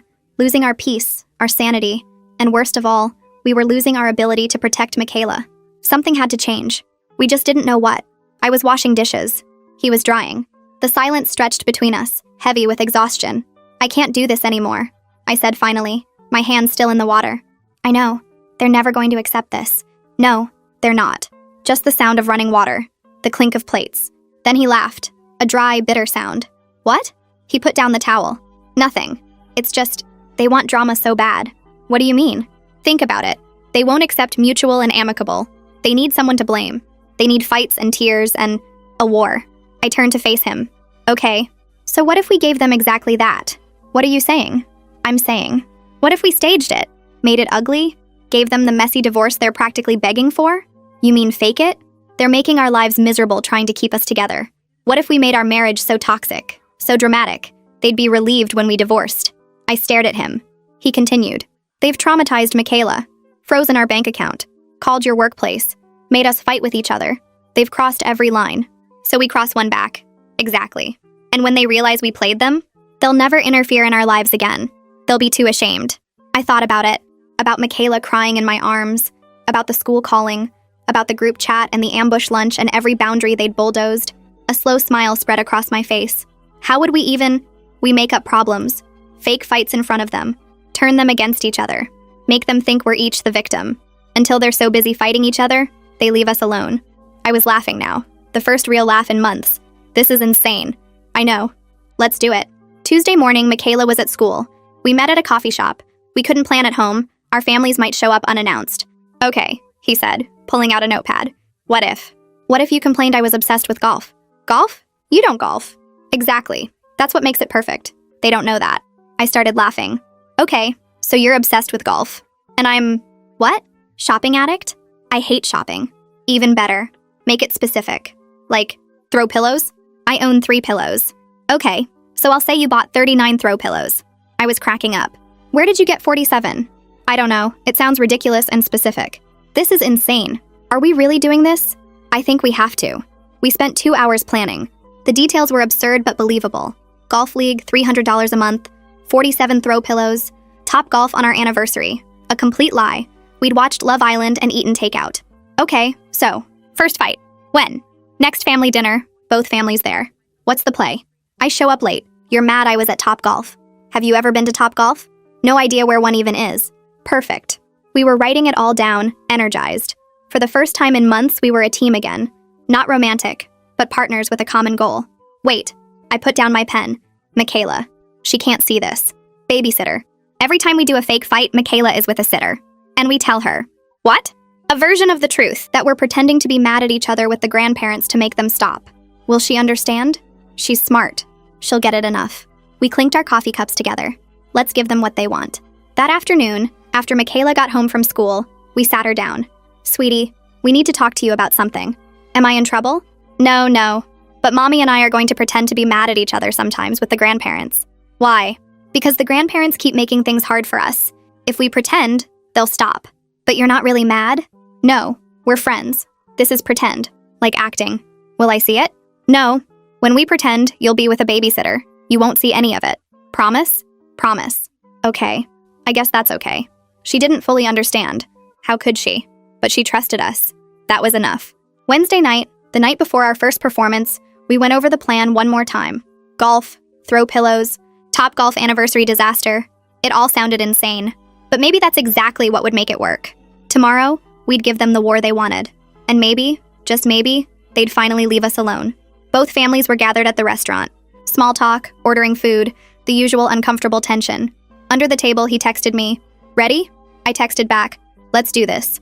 our peace, our sanity, and worst of all, we were losing our ability to protect Michaela. Something had to change. We just didn't know what. I was washing dishes. He was drying. The silence stretched between us, heavy with exhaustion. I can't do this anymore, I said finally, my hands still in the water. I know. They're never going to accept this. No, they're not. Just the sound of running water. The clink of plates. Then he laughed. A dry, bitter sound. What? He put down the towel. Nothing. It's just, they want drama so bad. What do you mean? Think about it. They won't accept mutual and amicable. They need someone to blame. They need fights and tears and a war. I turned to face him. Okay, so what if we gave them exactly that? What are you saying? I'm saying, what if we staged it? Made it ugly? Gave them the messy divorce they're practically begging for? You mean fake it? They're making our lives miserable trying to keep us together. What if we made our marriage so toxic, so dramatic, they'd be relieved when we divorced? I stared at him. He continued. They've traumatized Michaela, frozen our bank account, called your workplace, made us fight with each other. They've crossed every line. So we cross one back. Exactly. And when they realize we played them, they'll never interfere in our lives again. They'll be too ashamed. I thought about it. About Michaela crying in my arms, about the school calling, about the group chat and the ambush lunch and every boundary they'd bulldozed. A slow smile spread across my face. How would we make up problems, fake fights in front of them, turn them against each other, make them think we're each the victim. Until they're so busy fighting each other, they leave us alone. I was laughing now. The first real laugh in months. This is insane. I know. Let's do it. Tuesday morning, Michaela was at school. We met at a coffee shop. We couldn't plan at home. Our families might show up unannounced. Okay, he said, pulling out a notepad. What if? What if you complained I was obsessed with golf? Golf? You don't golf. Exactly. That's what makes it perfect. They don't know that. I started laughing. Okay, so you're obsessed with golf. And I'm... what? Shopping addict? I hate shopping. Even better. Make it specific. Like, throw pillows? I own 3 pillows. Okay, so I'll say you bought 39 throw pillows. I was cracking up. Where did you get 47? I don't know. It sounds ridiculous and specific. This is insane. Are we really doing this? I think we have to. We spent 2 hours planning. The details were absurd but believable. Golf league, $300 a month, 47 throw pillows, Top Golf on our anniversary. A complete lie. We'd watched Love Island and eaten takeout. Okay, so, first fight. When? Next family dinner. Both families there. What's the play? I show up late. You're mad I was at Top Golf. Have you ever been to Top Golf? No idea where one even is. Perfect. We were writing it all down, energized. For the first time in months, we were a team again. Not romantic, but partners with a common goal. Wait. I put down my pen. Michaela. She can't see this. Babysitter. Every time we do a fake fight, Michaela is with a sitter. And we tell her. What? A version of the truth, that we're pretending to be mad at each other with the grandparents to make them stop. Will she understand? She's smart. She'll get it enough. We clinked our coffee cups together. Let's give them what they want. That afternoon, after Michaela got home from school, we sat her down. Sweetie, we need to talk to you about something. Am I in trouble? No. But Mommy and I are going to pretend to be mad at each other sometimes with the grandparents. Why? Because the grandparents keep making things hard for us. If we pretend, they'll stop. But you're not really mad? No, we're friends. This is pretend, like acting. Will I see it? No. When we pretend, you'll be with a babysitter. You won't see any of it. Promise? Promise. Okay. I guess that's okay. She didn't fully understand. How could she? But she trusted us. That was enough. Wednesday night, the night before our first performance, we went over the plan one more time. Golf, throw pillows, Top Golf anniversary disaster. It all sounded insane. But maybe that's exactly what would make it work. Tomorrow, we'd give them the war they wanted. And maybe, just maybe, they'd finally leave us alone. Both families were gathered at the restaurant. Small talk, ordering food, the usual uncomfortable tension. Under the table, he texted me, "Ready?" I texted back, "Let's do this."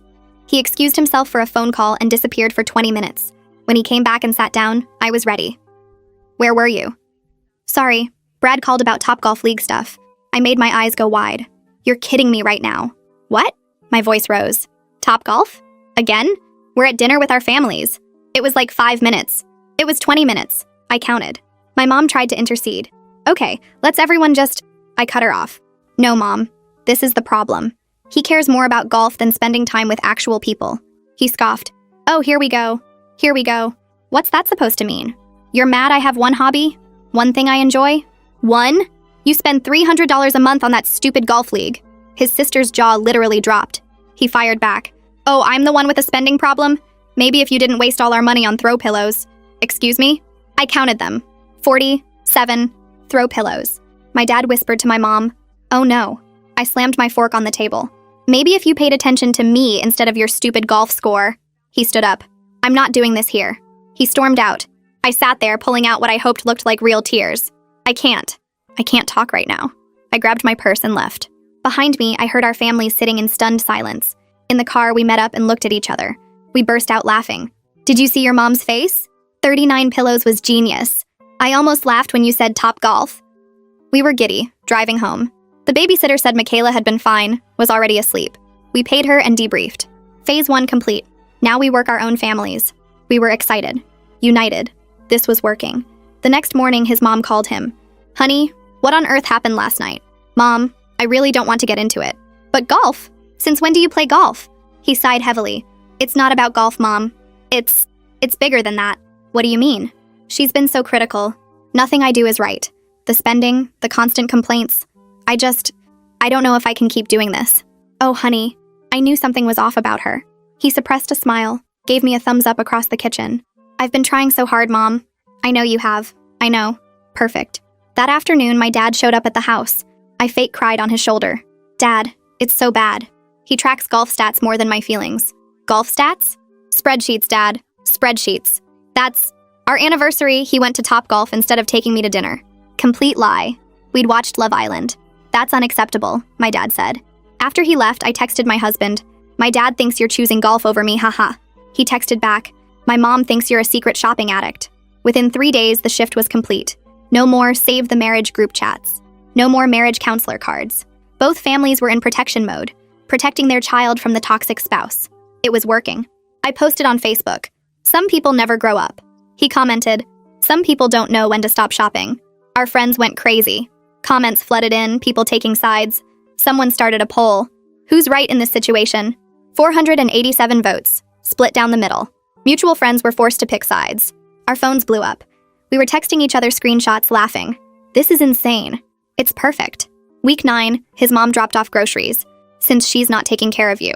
He excused himself for a phone call and disappeared for 20 minutes. When he came back and sat down, I was ready. Where were you? Sorry, Brad called about Topgolf League stuff. I made my eyes go wide. You're kidding me right now. What? My voice rose. Topgolf? Again? We're at dinner with our families. It was like 5 minutes. It was 20 minutes. I counted. My mom tried to intercede. Okay, let's everyone just... I cut her off. No, Mom. This is the problem. He cares more about golf than spending time with actual people. He scoffed. Oh, here we go. Here we go. What's that supposed to mean? You're mad I have one hobby? One thing I enjoy? One? You spend $300 a month on that stupid golf league. His sister's jaw literally dropped. He fired back. Oh, I'm the one with a spending problem? Maybe if you didn't waste all our money on throw pillows. Excuse me? I counted them. 47 throw pillows. My dad whispered to my mom, "Oh no." I slammed my fork on the table. Maybe if you paid attention to me instead of your stupid golf score. He stood up. I'm not doing this here. He stormed out. I sat there pulling out what I hoped looked like real tears. I can't talk right now. I grabbed my purse and left. Behind me, I heard our families sitting in stunned silence. In the car, we met up and looked at each other. We burst out laughing. Did you see your mom's face? 39 pillows was genius. I almost laughed when you said Topgolf. We were giddy, driving home. The babysitter said Michaela had been fine, was already asleep. We paid her and debriefed. Phase 1 complete. Now we work our own families. We were excited. United. This was working. The next morning, his mom called him. Honey, what on earth happened last night? Mom, I really don't want to get into it. But golf? Since when do you play golf? He sighed heavily. It's not about golf, Mom. It's bigger than that. What do you mean? She's been so critical. Nothing I do is right. The spending, the constant complaints. I don't know if I can keep doing this. Oh, honey, I knew something was off about her. He suppressed a smile, gave me a thumbs up across the kitchen. I've been trying so hard, Mom. I know you have. I know. Perfect. That afternoon, my dad showed up at the house. I fake cried on his shoulder. Dad, it's so bad. He tracks golf stats more than my feelings. Golf stats? Spreadsheets, Dad. Spreadsheets. That's... Our anniversary, he went to Topgolf instead of taking me to dinner. Complete lie. We'd watched Love Island. That's unacceptable, my dad said. After he left, I texted my husband. My dad thinks you're choosing golf over me, haha. He texted back. My mom thinks you're a secret shopping addict. Within 3 days, the shift was complete. No more save the marriage group chats. No more marriage counselor cards. Both families were in protection mode, protecting their child from the toxic spouse. It was working. I posted on Facebook. Some people never grow up. He commented, some people don't know when to stop shopping. Our friends went crazy. Comments flooded in, people taking sides. Someone started a poll. Who's right in this situation? 487 votes, split down the middle. Mutual friends were forced to pick sides. Our phones blew up. We were texting each other screenshots, laughing. This is insane. It's perfect. Week 9, his mom dropped off groceries. Since she's not taking care of you.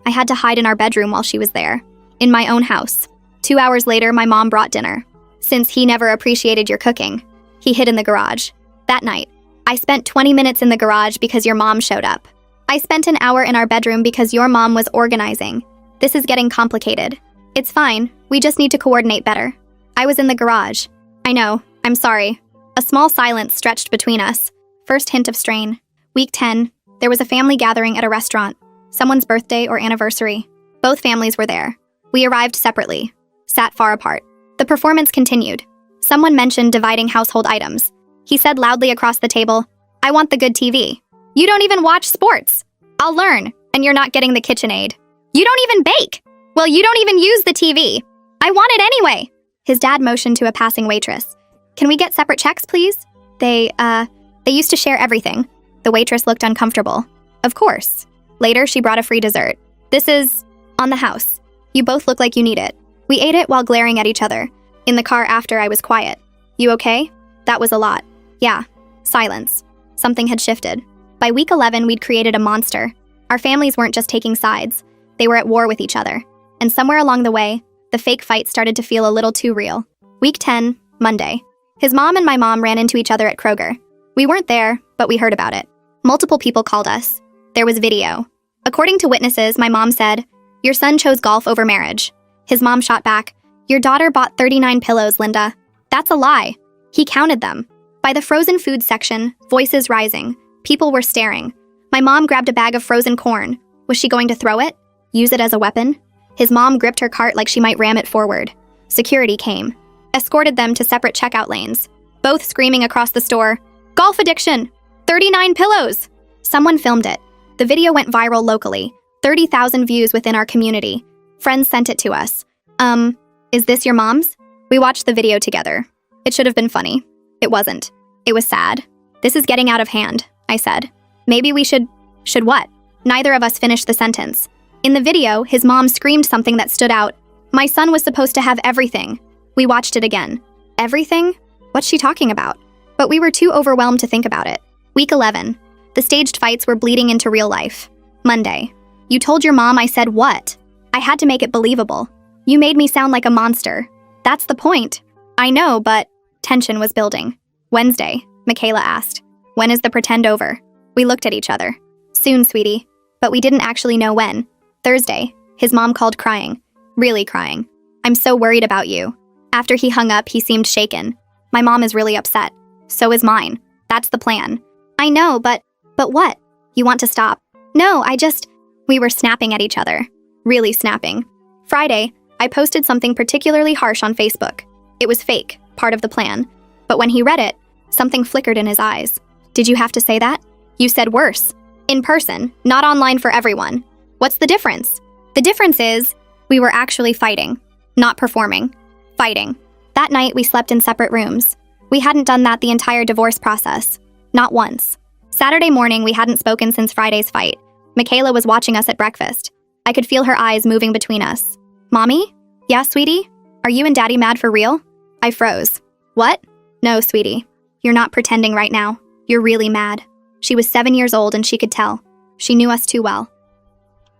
I had to hide in our bedroom while she was there. In my own house. 2 hours later, my mom brought dinner. Since he never appreciated your cooking, he hid in the garage. That night, I spent 20 minutes in the garage because your mom showed up. I spent an hour in our bedroom because your mom was organizing. This is getting complicated. It's fine, we just need to coordinate better. I was in the garage. I know, I'm sorry. A small silence stretched between us. First hint of strain. Week 10, there was a family gathering at a restaurant. Someone's birthday or anniversary. Both families were there. We arrived separately. Sat far apart. The performance continued. Someone mentioned dividing household items. He said loudly across the table, I want the good TV. You don't even watch sports. I'll learn, and you're not getting the KitchenAid. You don't even bake. Well, you don't even use the TV. I want it anyway. His dad motioned to a passing waitress. Can we get separate checks, please? They used to share everything. The waitress looked uncomfortable. Of course. Later, she brought a free dessert. This is on the house. You both look like you need it. We ate it while glaring at each other. In the car after, I was quiet. You okay? That was a lot. Yeah. Silence. Something had shifted. By week 11, we'd created a monster. Our families weren't just taking sides. They were at war with each other. And somewhere along the way, the fake fight started to feel a little too real. Week 10, Monday. His mom and my mom ran into each other at Kroger. We weren't there, but we heard about it. Multiple people called us. There was video. According to witnesses, my mom said, your son chose golf over marriage. His mom shot back, your daughter bought 39 pillows, Linda. That's a lie. He counted them. By the frozen food section, voices rising. People were staring. My mom grabbed a bag of frozen corn. Was she going to throw it? Use it as a weapon? His mom gripped her cart like she might ram it forward. Security came, escorted them to separate checkout lanes, both screaming across the store, "Golf addiction! 39 pillows!" Someone filmed it. The video went viral locally, 30,000 views within our community. Friends sent it to us. Is this your mom's? We watched the video together. It should have been funny. It wasn't. It was sad. "This is getting out of hand," I said. "Maybe we should what?" Neither of us finished the sentence. In the video, his mom screamed something that stood out. "My son was supposed to have everything." We watched it again. Everything? What's she talking about? But we were too overwhelmed to think about it. Week 11. The staged fights were bleeding into real life. Monday. "You told your mom I said what?" I had to make it believable. "You made me sound like a monster." "That's the point." "I know, but..." Tension was building. Wednesday. Michaela asked, "When is the pretend over?" We looked at each other. "Soon, sweetie." But we didn't actually know when. Thursday. His mom called crying. Really crying. "I'm so worried about you." After he hung up, he seemed shaken. "My mom is really upset. So is mine. That's the plan." "I know, but what? You want to stop?" "No, We were snapping at each other. Really snapping. Friday, I posted something particularly harsh on Facebook. It was fake, part of the plan. But when he read it, something flickered in his eyes. "Did you have to say that? You said worse. In person, not online for everyone. What's the difference?" "The difference is, we were actually fighting. Not performing. Fighting." That night, we slept in separate rooms. We hadn't done that the entire divorce process. Not once. Saturday morning, we hadn't spoken since Friday's fight. Michaela was watching us at breakfast. I could feel her eyes moving between us. "Mommy? Yeah, sweetie? Are you and Daddy mad for real?" I froze. "What?" "No, sweetie. You're not pretending right now. You're really mad." She was 7 years old and she could tell. She knew us too well.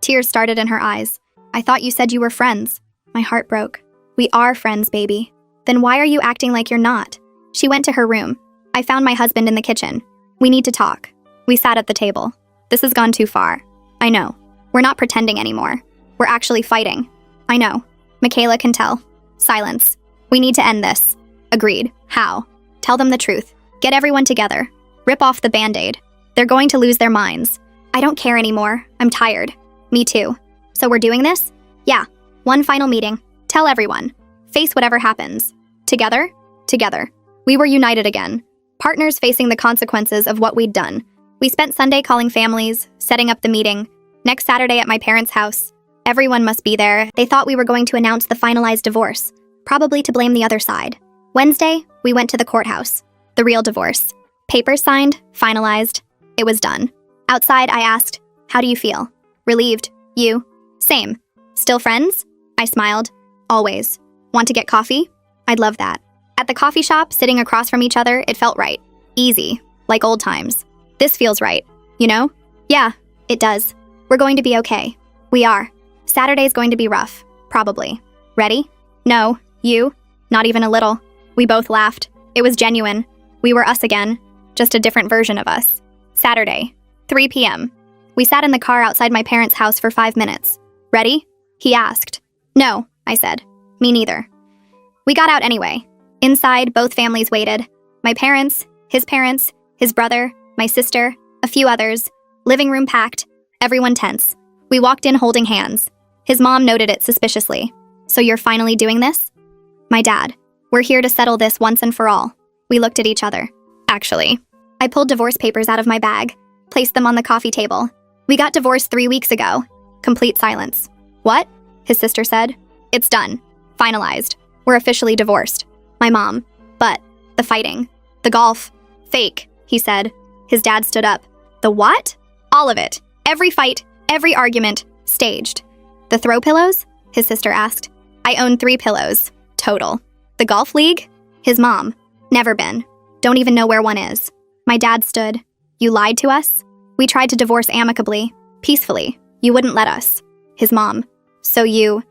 Tears started in her eyes. "I thought you said you were friends." My heart broke. "We are friends, baby." "Then why are you acting like you're not?" She went to her room. I found my husband in the kitchen. "We need to talk." We sat at the table. "This has gone too far." "I know. We're not pretending anymore. We're actually fighting." "I know." Michaela can tell. Silence. "We need to end this." Agreed. "How?" "Tell them the truth. Get everyone together. Rip off the Band-Aid. They're going to lose their minds." "I don't care anymore. I'm tired." "Me too." "So we're doing this?" "Yeah. One final meeting. Tell everyone. Face whatever happens. Together? Together. We were united again. Partners facing the consequences of what we'd done. We spent Sunday calling families, setting up the meeting. Next Saturday at my parents' house. Everyone must be there. They thought we were going to announce the finalized divorce, probably to blame the other side. Wednesday, we went to the courthouse. The real divorce. Papers signed, finalized. It was done. Outside, I asked, "How do you feel?" "Relieved. You?" "Same." "Still friends?" I smiled. "Always." "Want to get coffee?" "I'd love that." At the coffee shop, sitting across from each other, it felt right. Easy. Like old times. "This feels right. You know?" "Yeah, it does. We're going to be okay." "We are. Saturday's going to be rough. Probably." "Ready?" "No. You?" "Not even a little." We both laughed. It was genuine. We were us again. Just a different version of us. Saturday, 3 p.m. We sat in the car outside my parents' house for 5 minutes. "Ready?" he asked. "No," I said. "Me neither." We got out anyway. Inside, both families waited. My parents, his brother, my sister, a few others. Living room packed. Everyone tense. We walked in holding hands. His mom noted it suspiciously. "So you're finally doing this?" My dad. "We're here to settle this once and for all." We looked at each other. "Actually." I pulled divorce papers out of my bag, placed them on the coffee table. "We got divorced 3 weeks ago." Complete silence. "What?" his sister said. "It's done. Finalized. We're officially divorced." My mom. "But the fighting, the golf, fake," he said. His dad stood up. "The what?" "All of it. Every fight, every argument, staged." "The throw pillows?" his sister asked. "I own 3 pillows. Total." "The golf league?" His mom. "Never been. Don't even know where one is." My dad stood. "You lied to us?" "We tried to divorce amicably, peacefully. You wouldn't let us." His mom. "So you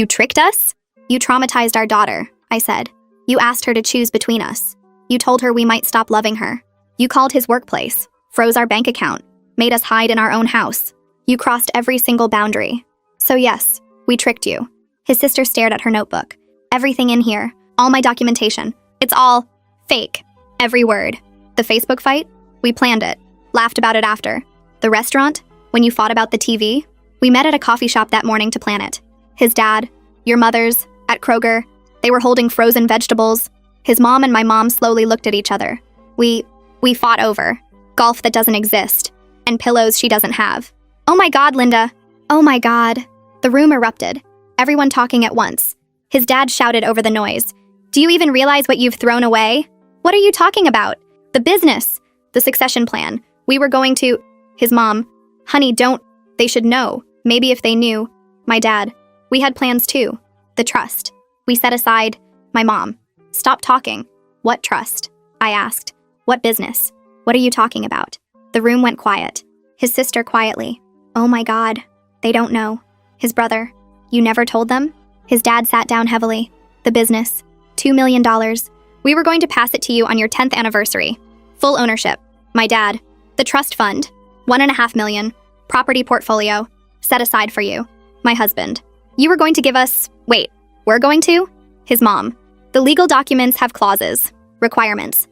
tricked us?" "You traumatized our daughter," I said. "You asked her to choose between us. You told her we might stop loving her. You called his workplace, froze our bank account, made us hide in our own house. You crossed every single boundary. So yes, we tricked you." His sister stared at her notebook. "Everything in here, all my documentation, it's all fake. Every word." "The Facebook fight? We planned it. Laughed about it after." "The restaurant? When you fought about the TV?" "We met at a coffee shop that morning to plan it." His dad, your mother's, at Kroger. They were holding frozen vegetables. His mom and my mom slowly looked at each other. We fought over golf that doesn't exist and pillows she doesn't have. Oh my God, Linda. Oh my God. The room erupted, everyone talking at once. His dad shouted over the noise. Do you even realize what you've thrown away? What are you talking about? The business, the succession plan. We were going to... His mom. Honey, don't. They should know. Maybe if they knew. My dad. We had plans too. The trust. We set aside. My mom. Stop talking. What trust? I asked. What business? What are you talking about? The room went quiet. His sister quietly. Oh my God. They don't know. His brother. You never told them? His dad sat down heavily. The business. $2 million. We were going to pass it to you on your 10th anniversary. Full ownership. My dad. The trust fund. $1.5 million. Property portfolio. Set aside for you. My husband. You were going to give us... Wait, we're going to? His mom. The legal documents have clauses. Requirements.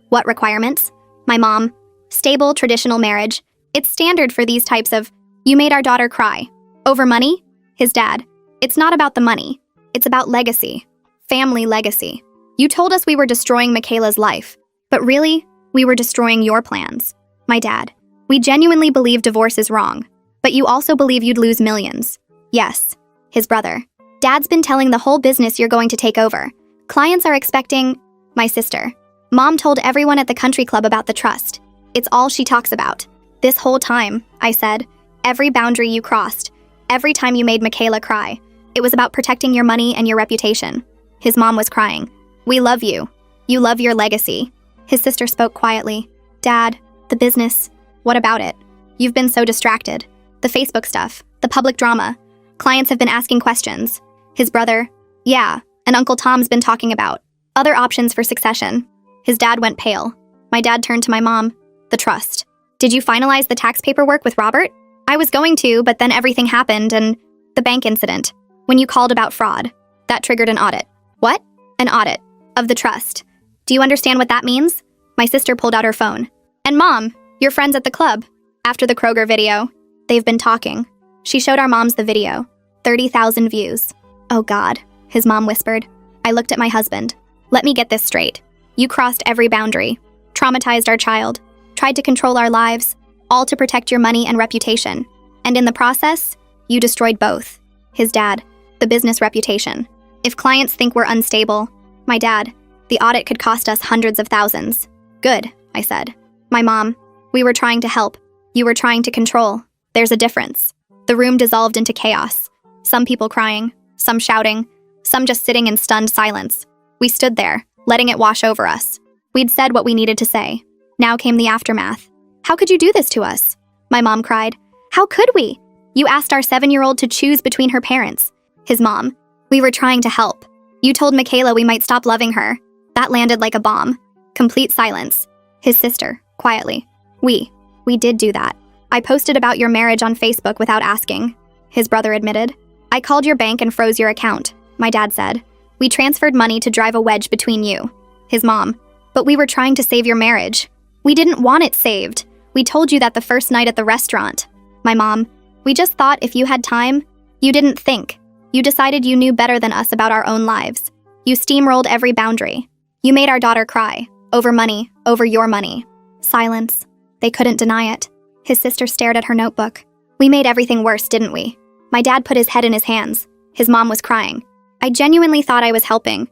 What requirements? My mom. Stable, traditional marriage. It's standard for these types of... You made our daughter cry. Over money? His dad. It's not about the money. It's about legacy. Family legacy. You told us we were destroying Michaela's life. But really, we were destroying your plans. My dad. We genuinely believe divorce is wrong. But you also believe you'd lose millions. Yes. His brother. Dad's been telling the whole business you're going to take over. Clients are expecting... My sister. Mom told everyone at the country club about the trust. It's all she talks about. This whole time, I said, every boundary you crossed, every time you made Michaela cry, it was about protecting your money and your reputation. His mom was crying. We love you. You love your legacy. His sister spoke quietly. Dad, the business, what about it? You've been so distracted. The Facebook stuff, the public drama. Clients have been asking questions. His brother, yeah, and Uncle Tom's been talking about other options for succession. His dad went pale. My dad turned to my mom. The trust. Did you finalize the tax paperwork with Robert? I was going to, but then everything happened and the bank incident. When you called about fraud, that triggered an audit. What? An audit. Of the trust. Do you understand what that means? My sister pulled out her phone. And Mom, your friends at the club. After the Kroger video, they've been talking. She showed our moms the video. 30,000 views. Oh God, his mom whispered. I looked at my husband. Let me get this straight. You crossed every boundary, traumatized our child, tried to control our lives, all to protect your money and reputation. And in the process, you destroyed both. His dad, the business reputation. If clients think we're unstable, my dad, the audit could cost us hundreds of thousands. Good, I said. My mom, we were trying to help. You were trying to control. There's a difference. The room dissolved into chaos. Some people crying, some shouting, some just sitting in stunned silence. We stood there, letting it wash over us. We'd said what we needed to say. Now came the aftermath. How could you do this to us? My mom cried. How could we? You asked our 7-year-old to choose between her parents. His mom. We were trying to help. You told Michaela we might stop loving her. That landed like a bomb. Complete silence. His sister, quietly. We did do that. I posted about your marriage on Facebook without asking. His brother admitted. I called your bank and froze your account, my dad said. We transferred money to drive a wedge between you. His mom. But we were trying to save your marriage. We didn't want it saved. We told you that the first night at the restaurant. My mom. We just thought if you had time. You didn't think. You decided you knew better than us about our own lives. You steamrolled every boundary. You made our daughter cry. Over money. Over your money. Silence. They couldn't deny it. His sister stared at her notebook. We made everything worse, didn't we? My dad put his head in his hands. His mom was crying. I genuinely thought I was helping.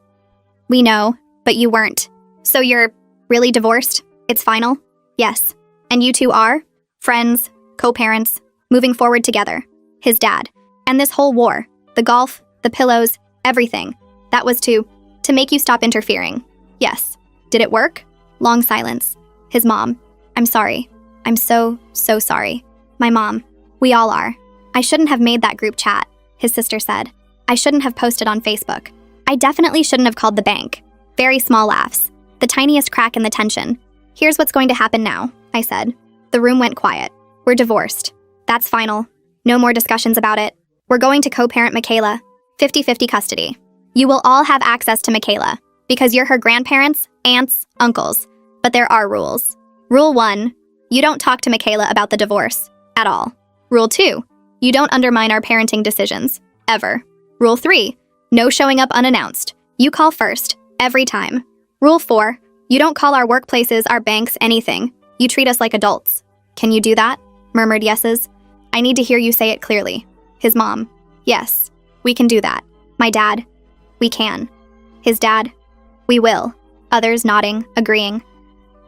We know, but you weren't. So you're really divorced? It's final? Yes. And you two are? Friends, co-parents, moving forward together. His dad. And this whole war, the golf, the pillows, everything. That was to make you stop interfering. Yes. Did it work? Long silence. His mom. I'm sorry. I'm so sorry. My mom. We all are. I shouldn't have made that group chat, his sister said. I shouldn't have posted on Facebook. I definitely shouldn't have called the bank. Very small laughs. The tiniest crack in the tension. Here's what's going to happen now, I said. The room went quiet. We're divorced. That's final. No more discussions about it. We're going to co-parent Michaela. 50-50 custody. You will all have access to Michaela because you're her grandparents, aunts, uncles. But there are rules. Rule 1, you don't talk to Michaela about the divorce. At all. Rule 2, you don't undermine our parenting decisions. Ever. Rule 3, no showing up unannounced. You call first, every time. Rule 4, you don't call our workplaces, our banks, anything. You treat us like adults. Can you do that? Murmured yeses. I need to hear you say it clearly. His mom. Yes, we can do that. My dad. We can. His dad. We will. Others nodding, agreeing.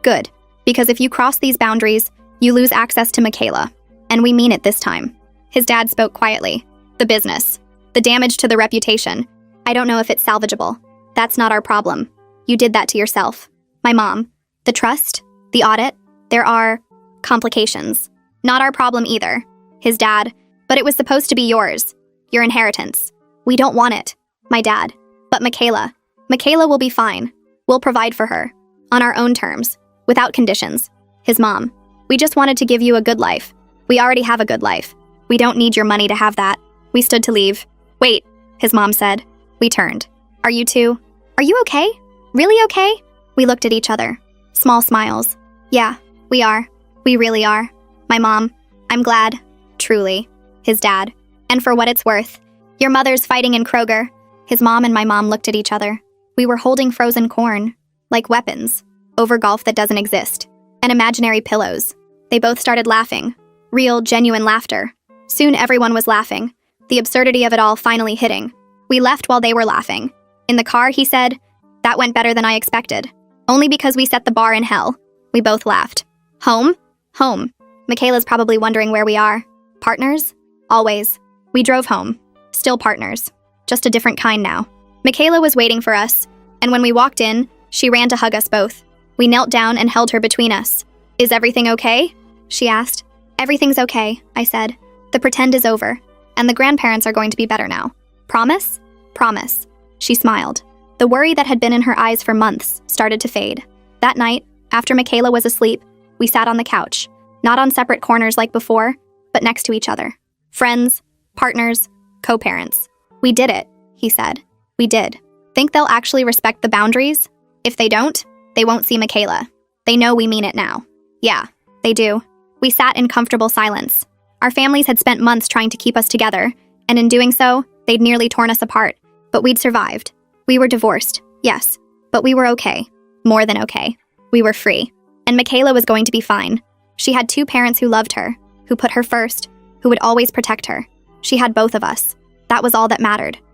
Good, because if you cross these boundaries, you lose access to Michaela. And we mean it this time. His dad spoke quietly. The business. The damage to the reputation. I don't know if it's salvageable. That's not our problem. You did that to yourself. My mom. The trust. The audit. There are complications. Not our problem either. His dad. But it was supposed to be yours. Your inheritance. We don't want it. My dad. But Michaela. Michaela will be fine. We'll provide for her. On our own terms. Without conditions. His mom. We just wanted to give you a good life. We already have a good life. We don't need your money to have that. We stood to leave. Wait, his mom said. We turned. Are you two? Are you okay? Really okay? We looked at each other. Small smiles. Yeah, we are. We really are. My mom. I'm glad. Truly. His dad. And for what it's worth. Your mother's fighting in Kroger. His mom and my mom looked at each other. We were holding frozen corn. Like weapons. Over golf that doesn't exist. And imaginary pillows. They both started laughing. Real, genuine laughter. Soon everyone was laughing. The absurdity of it all finally hitting. We left while they were laughing. In the car, he said, that went better than I expected. Only because we set the bar in hell. We both laughed. Home? Home. Michaela's probably wondering where we are. Partners? Always. We drove home. Still partners. Just a different kind now. Michaela was waiting for us, and when we walked in, she ran to hug us both. We knelt down and held her between us. Is everything okay? She asked. Everything's okay, I said. The pretend is over, and the grandparents are going to be better now. Promise? Promise. She smiled. The worry that had been in her eyes for months started to fade. That night, after Michaela was asleep, we sat on the couch, not on separate corners like before, but next to each other. Friends, partners, co-parents. We did it, he said. We did. Think they'll actually respect the boundaries? If they don't, they won't see Michaela. They know we mean it now. Yeah, they do. We sat in comfortable silence. Our families had spent months trying to keep us together, and in doing so, they'd nearly torn us apart. But we'd survived. We were divorced, yes, but we were okay. More than okay. We were free. And Michaela was going to be fine. She had 2 parents who loved her, who put her first, who would always protect her. She had both of us. That was all that mattered.